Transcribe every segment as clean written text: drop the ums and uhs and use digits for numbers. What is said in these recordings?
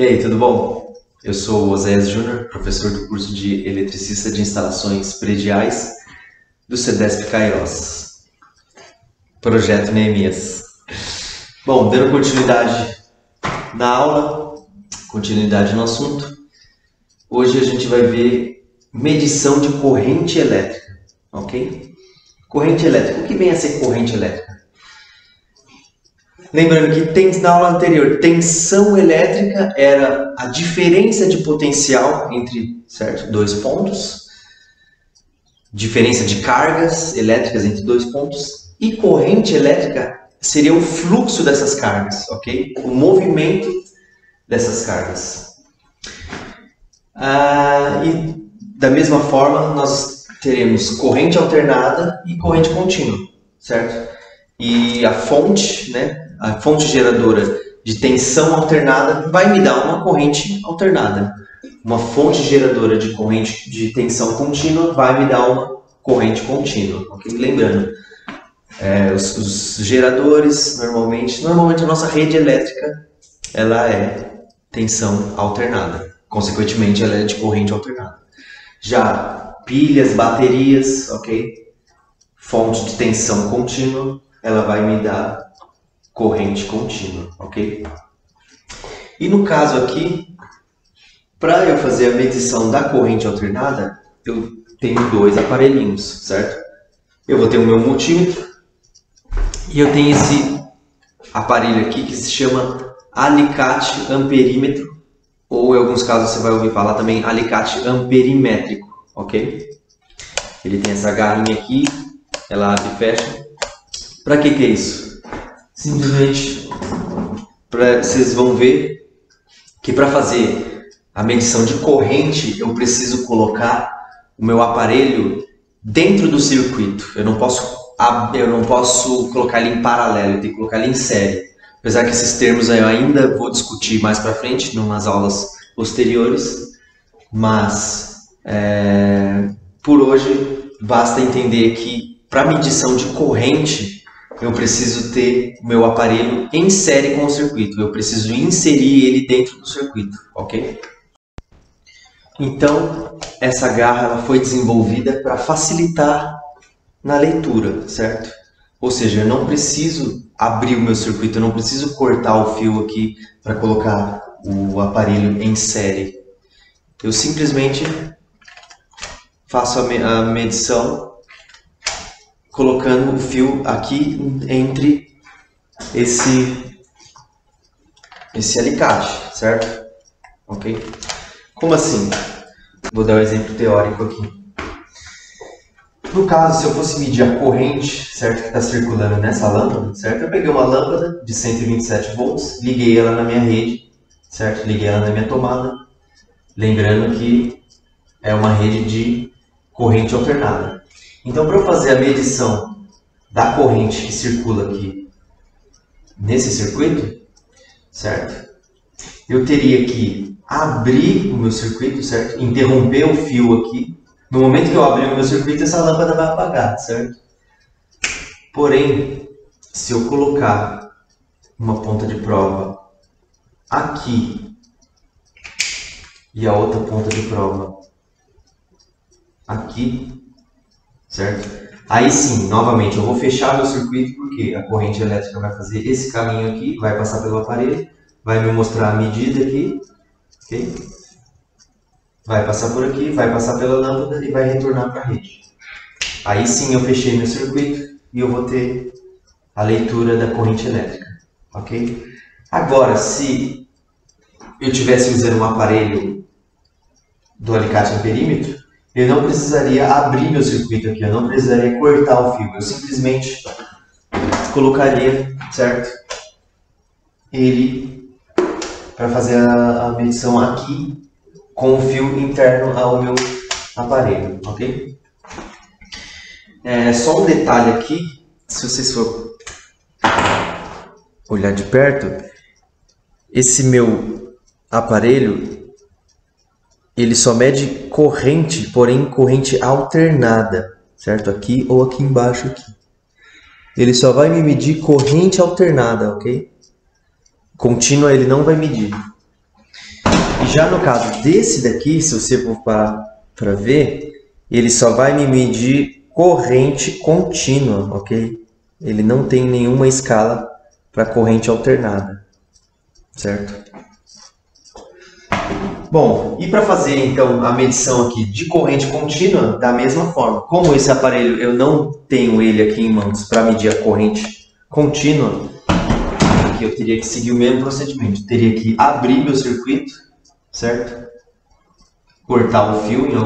E aí, tudo bom? Eu sou o Oséias Júnior, professor do curso de Eletricista de Instalações Prediais do CEDESP Cairós. Projeto Neemias. Bom, dando continuidade na aula, continuidade no assunto, hoje a gente vai ver medição de corrente elétrica, ok? Corrente elétrica. O que vem a ser corrente elétrica? Lembrando que na aula anterior, tensão elétrica era a diferença de potencial entre dois pontos, diferença de cargas elétricas entre dois pontos, e corrente elétrica seria o fluxo dessas cargas, ok? O movimento dessas cargas. E da mesma forma, nós teremos corrente alternada e corrente contínua, certo? E a fonte, a fonte geradora de tensão alternada vai me dar uma corrente alternada. Uma fonte geradora de corrente de tensão contínua vai me dar uma corrente contínua. Okay? Lembrando, os geradores, normalmente a nossa rede elétrica ela é tensão alternada. Consequentemente, ela é de corrente alternada. Já pilhas, baterias, ok? Fonte de tensão contínua, ela vai me dar corrente contínua, ok? E no caso aqui, para eu fazer a medição da corrente alternada, eu tenho dois aparelhinhos, certo? Eu vou ter o meu multímetro e eu tenho esse aparelho aqui que se chama alicate amperímetro, ou em alguns casos você vai ouvir falar também alicate amperimétrico, ok? Ele tem essa garrinha aqui, ela abre e fecha. Para que é isso? Simplesmente vocês vão ver que para fazer a medição de corrente eu preciso colocar o meu aparelho dentro do circuito. Eu não posso colocar ele em paralelo, eu tenho que colocar ele em série. Apesar que esses termos eu ainda vou discutir mais para frente, nas aulas posteriores, mas por hoje basta entender que para medição de corrente eu preciso ter o meu aparelho em série com o circuito. Eu preciso inserir ele dentro do circuito, ok? Então, essa garra ela foi desenvolvida para facilitar na leitura, certo? Ou seja, eu não preciso abrir o meu circuito, eu não preciso cortar o fio aqui para colocar o aparelho em série. Eu simplesmente faço a medição colocando o fio aqui entre esse alicate, certo? Ok? Como assim? Vou dar um exemplo teórico aqui. No caso, se eu fosse medir a corrente, certo, que está circulando nessa lâmpada, certo? Eu peguei uma lâmpada de 127 volts, liguei ela na minha rede, certo? Liguei ela na minha tomada. Lembrando que é uma rede de corrente alternada. Então, para eu fazer a medição da corrente que circula aqui nesse circuito, certo? Eu teria que abrir o meu circuito, certo? Interromper o fio aqui. No momento que eu abrir o meu circuito, essa lâmpada vai apagar, certo? Porém, se eu colocar uma ponta de prova aqui e a outra ponta de prova aqui, certo? Aí sim, novamente, eu vou fechar meu circuito porque a corrente elétrica vai fazer esse caminho aqui, vai passar pelo aparelho, vai me mostrar a medida aqui, ok? Vai passar por aqui, vai passar pela lâmpada e vai retornar para a rede. Aí sim eu fechei meu circuito e eu vou ter a leitura da corrente elétrica, ok? Agora, se eu estivesse usando um aparelho do alicate amperímetro, eu não precisaria abrir meu circuito aqui, eu não precisaria cortar o fio, eu simplesmente colocaria, certo? Ele para fazer a medição aqui com o fio interno ao meu aparelho, ok? Só um detalhe aqui, se vocês for olhar de perto, esse meu aparelho ele só mede corrente, porém corrente alternada, certo? Aqui ou aqui embaixo aqui. Ele só vai me medir corrente alternada, ok? Contínua ele não vai medir. E já no caso desse daqui, se você for parar para ver, ele só vai me medir corrente contínua, ok? Ele não tem nenhuma escala para corrente alternada, certo? Bom, e para fazer então a medição aqui de corrente contínua, da mesma forma, como esse aparelho eu não tenho ele aqui em mãos para medir a corrente contínua, aqui eu teria que seguir o mesmo procedimento. Teria que abrir meu circuito, certo? Cortar o fio em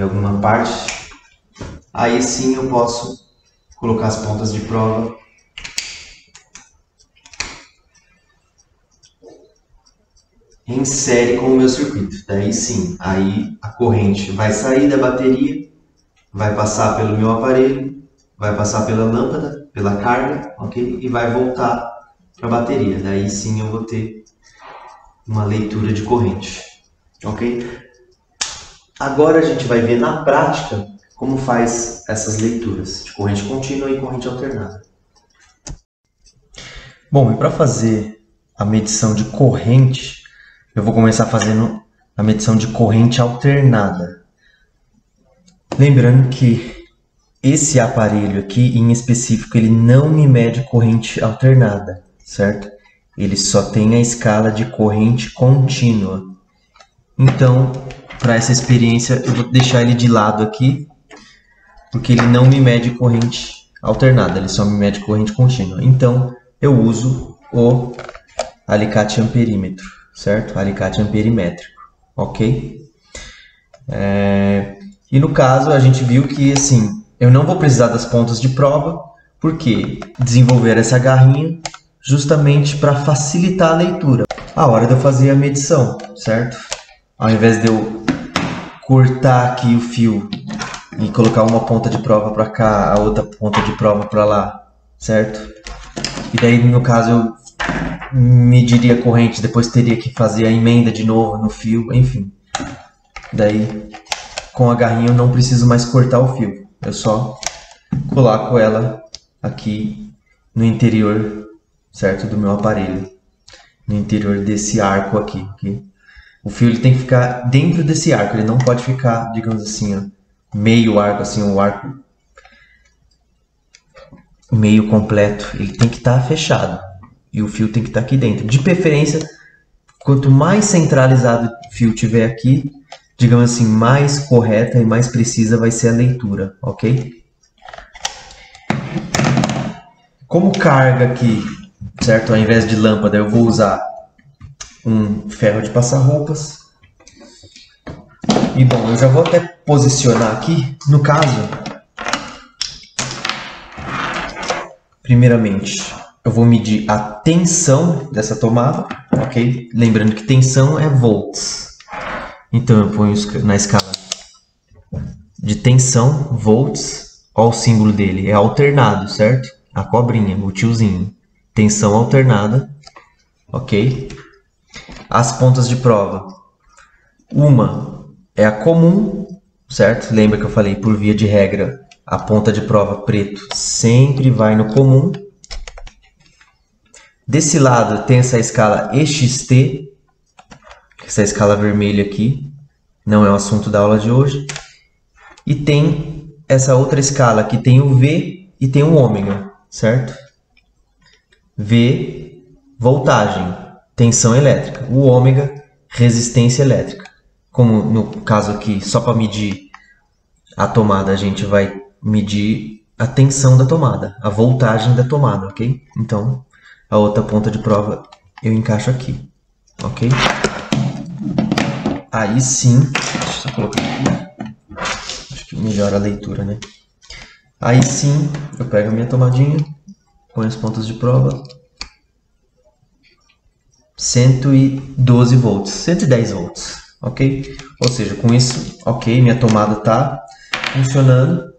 alguma parte. Aí sim eu posso colocar as pontas de prova em série com o meu circuito. Daí sim, aí a corrente vai sair da bateria, vai passar pelo meu aparelho, vai passar pela lâmpada, pela carga, ok? E vai voltar para a bateria. Daí sim eu vou ter uma leitura de corrente, ok? Agora a gente vai ver na prática como faz essas leituras de corrente contínua e corrente alternada. Bom, e para fazer a medição de corrente, eu vou começar fazendo a medição de corrente alternada. Lembrando que esse aparelho aqui, em específico, ele não me mede corrente alternada, certo? Ele só tem a escala de corrente contínua. Então, para essa experiência, eu vou deixar ele de lado aqui, porque ele não me mede corrente alternada, ele só me mede corrente contínua. Então, eu uso o alicate amperímetro, certo? Alicate amperimétrico, ok? E no caso, a gente viu que, assim, eu não vou precisar das pontas de prova, porque desenvolver essa garrinha justamente para facilitar a leitura. A hora de eu fazer a medição, certo? Ao invés de eu cortar aqui o fio e colocar uma ponta de prova para cá, a outra ponta de prova para lá, certo? E daí, no caso, eu mediria a corrente, depois teria que fazer a emenda de novo no fio, enfim. Daí, com a garrinha eu não preciso mais cortar o fio, eu só coloco ela aqui no interior, certo, do meu aparelho, no interior desse arco aqui, ok? O fio ele tem que ficar dentro desse arco, ele não pode ficar, digamos assim, ó, meio arco, assim, um arco meio completo, ele tem que estar fechado e o fio tem que estar aqui dentro. De preferência, quanto mais centralizado o fio tiver aqui, digamos assim, mais correta e mais precisa vai ser a leitura, ok? Como carga aqui, certo? Ao invés de lâmpada, eu vou usar um ferro de passar roupas. E bom, eu já vou até posicionar aqui. No caso, primeiramente, eu vou medir a tensão dessa tomada, ok? Lembrando que tensão é volts. Então eu ponho na escala de tensão, volts, olha o símbolo dele, é alternado, certo? A cobrinha, o tiozinho. Tensão alternada, ok? As pontas de prova. Uma é a comum, certo? Lembra que eu falei, por via de regra, a ponta de prova preto sempre vai no comum. Desse lado tem essa escala EXT, essa escala vermelha aqui, não é o assunto da aula de hoje. E tem essa outra escala que tem o V e tem o ômega, certo? V, voltagem, tensão elétrica. O ômega, resistência elétrica. Como no caso aqui, só para medir a tomada, a gente vai medir a tensão da tomada, a voltagem da tomada, ok? Então, a outra ponta de prova eu encaixo aqui, ok? Aí sim, deixa eu só colocar aqui, acho que melhora a leitura, né? Aí sim, eu pego a minha tomadinha, põe as pontas de prova, 112 volts, 110 volts, ok? Ou seja, com isso, ok, minha tomada está funcionando,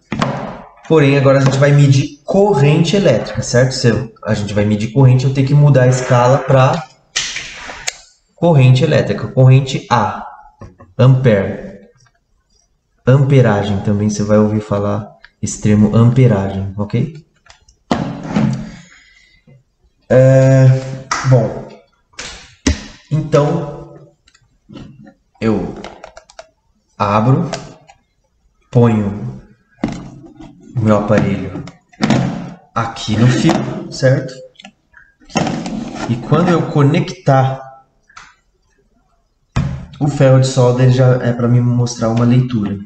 porém agora a gente vai medir corrente elétrica, certo? Se a gente vai medir corrente, eu tenho que mudar a escala para corrente elétrica, corrente A. Ampere, amperagem, também você vai ouvir falar esse termo amperagem, ok? Bom, Então, eu abro, ponho o meu aparelho aqui no fio, certo? E quando eu conectar o ferro de solda, ele já é para me mostrar uma leitura.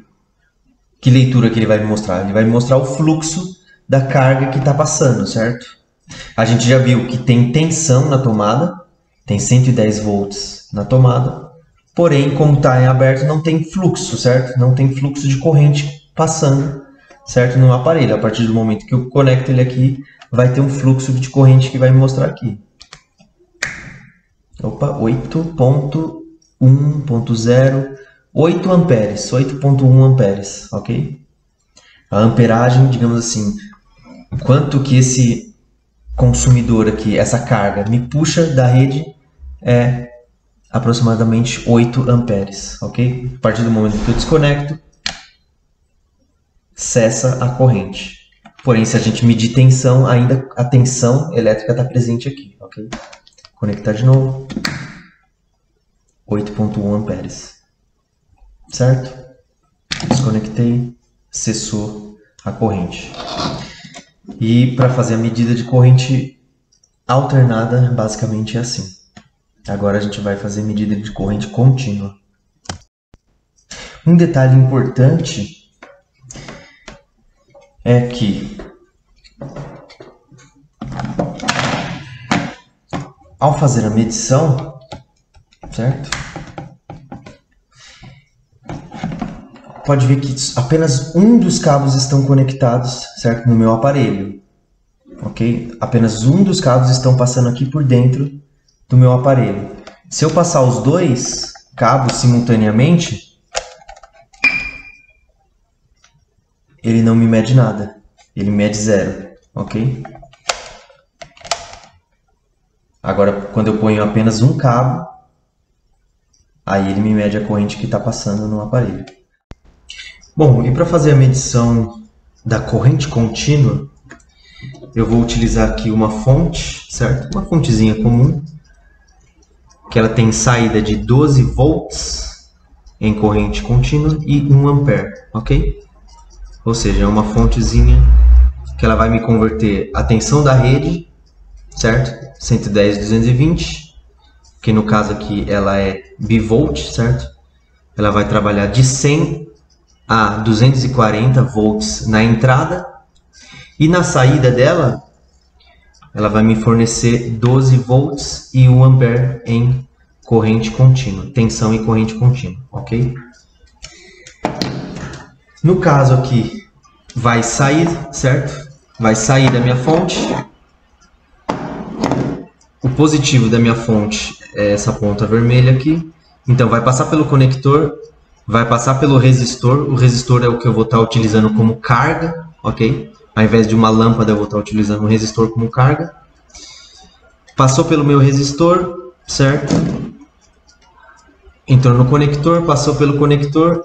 Que leitura que ele vai me mostrar? Ele vai me mostrar o fluxo da carga que está passando, certo? A gente já viu que tem tensão na tomada, tem 110 volts na tomada, porém, como está em aberto, não tem fluxo, certo? Não tem fluxo de corrente passando, certo? No aparelho. A partir do momento que eu conecto ele aqui, vai ter um fluxo de corrente que vai me mostrar aqui. Opa, 8.1.0, 8 amperes, 8.1 amperes, ok? A amperagem, digamos assim, quanto que esse consumidor aqui, essa carga, me puxa da rede é aproximadamente 8 amperes, ok? A partir do momento que eu desconecto, cessa a corrente. Porém, se a gente medir tensão, ainda a tensão elétrica está presente aqui, ok? Conectar de novo. 8.1 amperes. Certo? Desconectei, cessou a corrente. E para fazer a medida de corrente alternada, basicamente é assim. Agora a gente vai fazer medida de corrente contínua. Um detalhe importante é que ao fazer a medição, certo? Pode ver que apenas um dos cabos estão conectados, certo? No meu aparelho, ok? Apenas um dos cabos estão passando aqui por dentro do meu aparelho. Se eu passar os dois cabos simultaneamente, ele não me mede nada. Ele mede 0, ok? Agora, quando eu ponho apenas um cabo, aí ele me mede a corrente que está passando no aparelho. Bom, e para fazer a medição da corrente contínua, eu vou utilizar aqui uma fonte, certo? Uma fontezinha comum, que ela tem saída de 12 volts em corrente contínua e 1 ampere, ok? Ou seja, é uma fontezinha que ela vai me converter a tensão da rede, certo? 110, 220, que no caso aqui ela é bivolt, certo? Ela vai trabalhar de 100 a 240 volts na entrada e na saída dela ela vai me fornecer 12 volts e 1 ampere em corrente contínua, tensão e corrente contínua, ok? No caso aqui vai sair, certo? Vai sair da minha fonte. O positivo da minha fonte é essa ponta vermelha aqui. Então vai passar pelo conector, vai passar pelo resistor. O resistor é o que eu vou estar utilizando como carga, ok? Ao invés de uma lâmpada eu vou estar utilizando um resistor como carga. Passou pelo meu resistor, certo? Entrou no conector, passou pelo conector,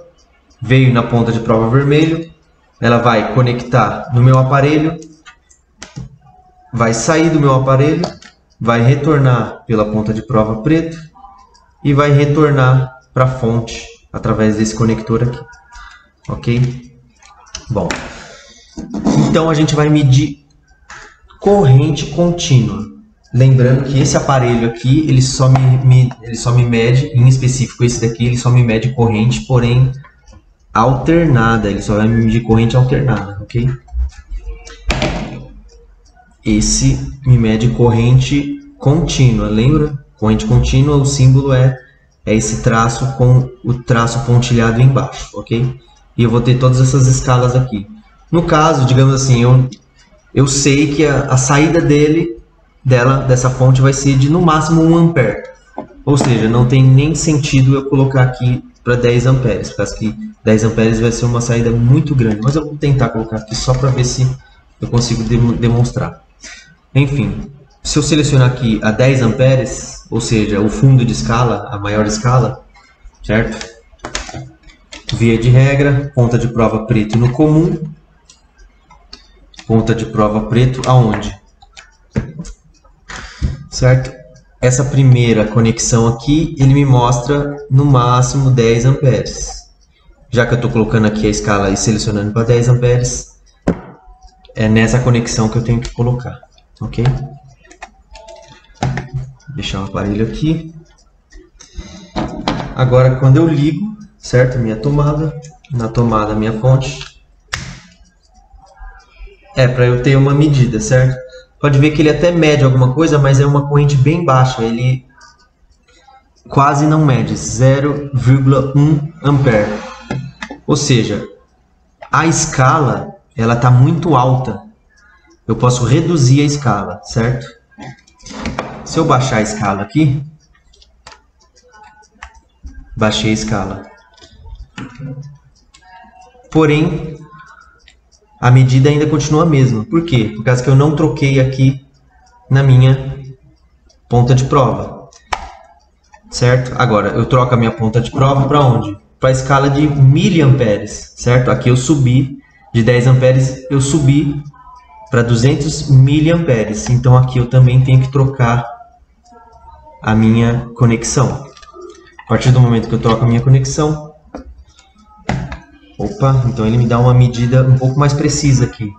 veio na ponta de prova vermelho. Ela vai conectar no meu aparelho, vai sair do meu aparelho, vai retornar pela ponta de prova preto e vai retornar para a fonte através desse conector aqui, ok? Bom, então a gente vai medir corrente contínua. Lembrando que esse aparelho aqui, ele só me mede, em específico esse daqui, ele só me mede corrente, porém alternada, ele só vai me medir corrente alternada, ok? Esse me mede corrente contínua, lembra? Corrente contínua, o símbolo é esse traço com o traço pontilhado embaixo, ok? E eu vou ter todas essas escalas aqui. No caso, digamos assim, eu sei que a saída dessa fonte vai ser de no máximo 1 ampere. Ou seja, não tem nem sentido eu colocar aqui para 10 amperes, por causa que 10 amperes vai ser uma saída muito grande. Mas eu vou tentar colocar aqui só para ver se eu consigo demonstrar. Enfim, se eu selecionar aqui a 10 amperes, ou seja, o fundo de escala, a maior escala, certo? Via de regra, ponta de prova preto no comum. Ponta de prova preto aonde? Certo? essa primeira conexão aqui, ele me mostra no máximo 10 amperes. Já que eu estou colocando aqui a escala e selecionando para 10 amperes, é nessa conexão que eu tenho que colocar, ok? Vou deixar o aparelho aqui. Agora, quando eu ligo, certo? Minha tomada, na tomada minha fonte, é para eu ter uma medida, certo? Pode ver que ele até mede alguma coisa, mas é uma corrente bem baixa, ele quase não mede, 0,1 ampere. Ou seja, a escala ela está muito alta. Eu posso reduzir a escala, certo? Se eu baixar a escala aqui, baixei a escala. Porém, a medida ainda continua a mesma. Por quê? Por causa que eu não troquei aqui na minha ponta de prova. Certo? Agora, eu troco a minha ponta de prova para onde? Para a escala de miliamperes. Certo? Aqui eu subi de 10 amperes, eu subi para 200 miliamperes. Então aqui eu também tenho que trocar a minha conexão. A partir do momento que eu troco a minha conexão, opa, então ele me dá uma medida um pouco mais precisa aqui.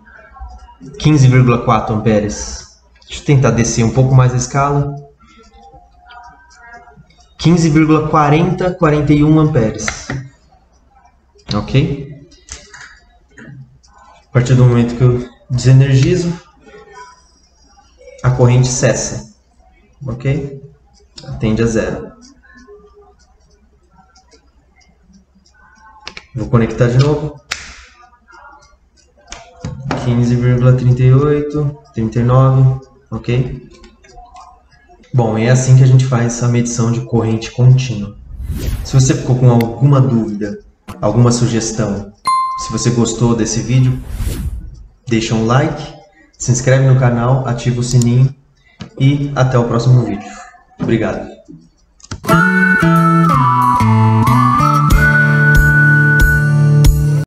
15,4 amperes. Deixa eu tentar descer um pouco mais a escala. 15,41 amperes. Ok? A partir do momento que eu desenergizo, a corrente cessa. Ok? Tende a zero. Vou conectar de novo. 15,38, 39, ok? Bom, é assim que a gente faz essa medição de corrente contínua. Se você ficou com alguma dúvida, alguma sugestão, se você gostou desse vídeo, deixa um like, se inscreve no canal, ativa o sininho e até o próximo vídeo. Obrigado.